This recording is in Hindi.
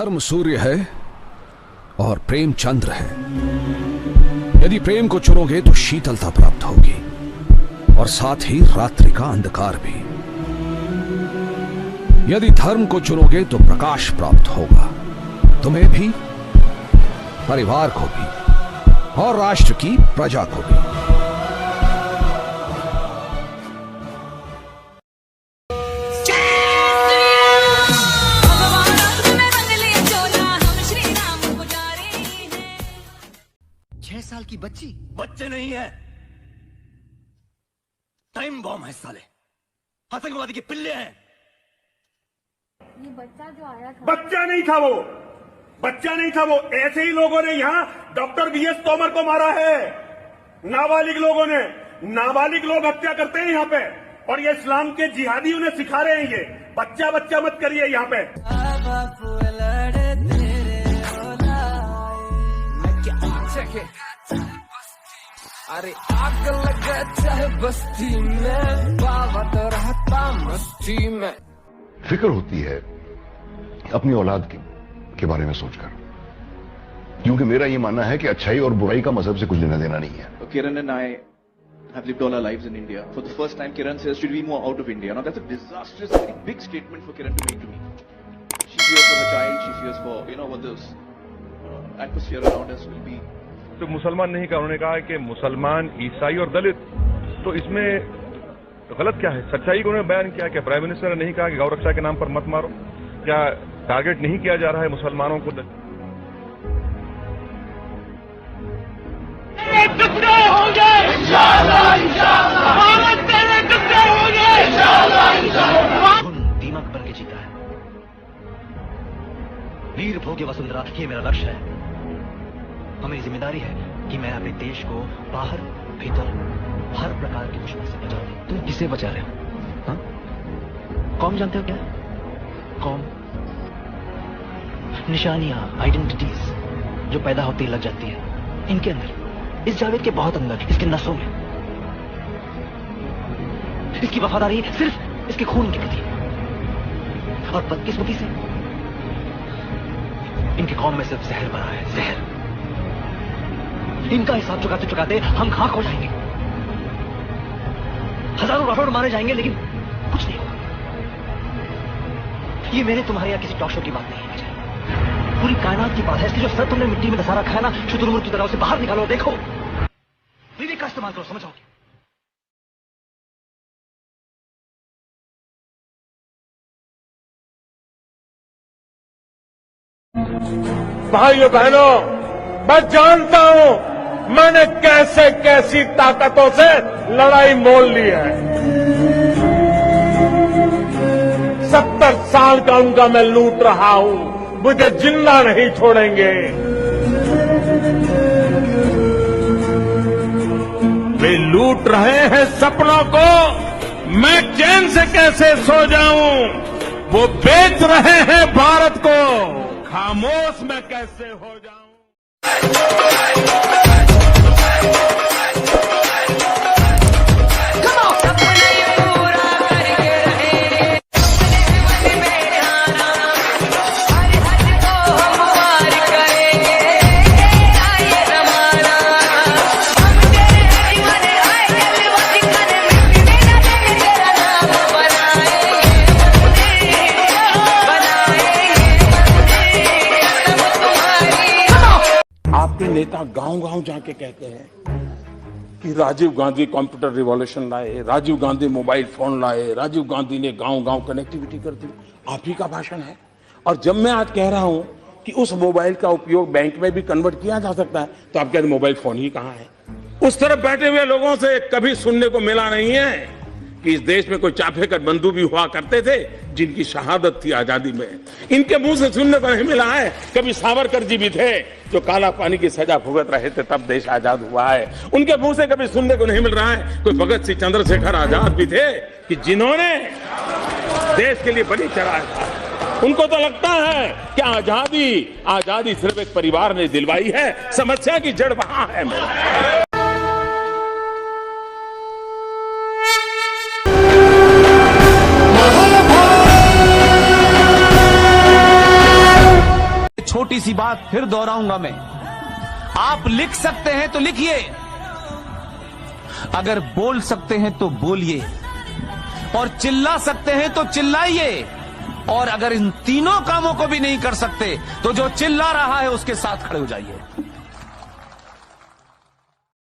धर्म सूर्य है और प्रेम चंद्र है। यदि प्रेम को चुनोगे तो शीतलता प्राप्त होगी और साथ ही रात्रि का अंधकार भी। यदि धर्म को चुनोगे तो प्रकाश प्राप्त होगा, तुम्हें भी, परिवार को भी और राष्ट्र की प्रजा को भी। साल की बच्ची? बच्चे नहीं है, टाइम बॉम्ब है साले, आतंकवादी के पिल्ले हैं। ये बच्चा जो आया था, बच्चा नहीं था वो, बच्चा नहीं था वो। ऐसे ही लोगों ने यहाँ डॉक्टर वीएस तोमर को मारा है। नाबालिग लोगों ने, नाबालिग लोग हत्या करते हैं यहाँ पे, और ये इस्लाम के जिहादी उन्हें सिखा रहे हैं। ये बच्चा बच्चा मत करिए यहाँ पे। अरे आग लगा चाहे बस्ती में, बाबा तो रहता मस्ती में। फिक्र होती है अपनी औलाद के बारे में सोचकर, क्योंकि मेरा ये मानना है कि अच्छाई और बुराई का मजहब से कुछ लेना देना नहीं है। Kiran and I have lived all our lives in India. For the first time, Kiran says, should we move out of India? Now that's a disastrous, very big statement for Kiran to make to me. She fears for her child, she fears for, what this atmosphere around us will be. तो मुसलमान नहीं कहा, उन्होंने कहा कि मुसलमान, ईसाई और दलित। तो इसमें गलत क्या है? सच्चाई को उन्होंने बयान किया। क्या प्राइम मिनिस्टर ने नहीं कहा कि गौ रक्षा के नाम पर मत मारो? क्या टारगेट नहीं किया जा रहा है मुसलमानों को? टुकड़े होंगे इंशाअल्लाह, इंशाअल्लाह। भारत तेरे टुकड़े होंगे इंशाअल्लाह, इंशाअल्लाह। दीमक बन के जीता है। वीर भोगे वसुंधरा, ये मेरा लक्ष्य है। हमें जिम्मेदारी है कि मैं अपने देश को बाहर भीतर हर प्रकार के दुश्मन से बचा दूं। तुम किसे बचा रहे हो? हाँ? कौम जानते हो क्या? कौम निशानियां, आइडेंटिटीज जो पैदा होती लग जाती है इनके अंदर, इस जावेद के बहुत अंदर, इसके नसों में। इसकी वफादारी सिर्फ इसके खून के प्रति, और बदकिस्मती से इनकी कौम में सिर्फ जहर बना है, जहर। इनका हिसाब चुकाते चुकाते हम खाक हो जाएंगे। हजारों रफड़ मारे जाएंगे, लेकिन कुछ नहीं होगा। ये मेरे तुम्हारे या किसी टॉक शो की बात नहीं है, पूरी कायनात की बात है। इसकी जो सर तुमने मिट्टी में दसा रखा है ना, शुतुरमुर्ग की तरह उसे बाहर निकालो, देखो, विवेक का इस्तेमाल करो, समझोगे? भाइयों बहनों, मैं जानता हूं मैंने कैसे कैसी ताकतों से लड़ाई मोल ली है। 70 साल का उनका मैं लूट रहा हूं, मुझे जिंदा नहीं छोड़ेंगे। वे लूट रहे हैं सपनों को, मैं चैन से कैसे सो जाऊं? वो बेच रहे हैं भारत को, खामोश मैं कैसे हो जाऊं? आपके नेता गांव-गांव जाके कहते हैं कि राजीव गांधी कंप्यूटर रिवॉल्यूशन लाए, राजीव गांधी मोबाइल फोन लाए, राजीव गांधी ने गांव-गांव कनेक्टिविटी कर दी। आप ही का भाषण है। और जब मैं आज कह रहा हूं कि उस मोबाइल का उपयोग बैंक में भी कन्वर्ट किया जा सकता है, तो आप कहते हैं मोबाइल फोन ही कहां है? उस तरफ बैठे हुए लोगों से कभी सुनने को मिला नहीं है कि इस देश में कोई चाफेकर बंधु भी हुआ करते थे जिनकी शहादत थी आजादी में। इनके मुंह से सुनने को नहीं मिला है कभी सावरकर जी भी थे जो काला पानी की सजा भुगत रहे थे, तब देश आजाद हुआ है। उनके मुंह से कभी सुनने को नहीं मिल रहा है कोई भगत सिंह चंद्रशेखर आजाद भी थे कि जिन्होंने देश के लिए बलि चढ़ाया। उनको तो लगता है कि आजादी सिर्फ एक परिवार ने दिलवाई है, समस्या की जड़ वहां है। छोटी सी बात फिर दोहराऊंगा मैं, आप लिख सकते हैं तो लिखिए, अगर बोल सकते हैं तो बोलिए, और चिल्ला सकते हैं तो चिल्लाइए, और अगर इन तीनों कामों को भी नहीं कर सकते तो जो चिल्ला रहा है उसके साथ खड़े हो जाइए।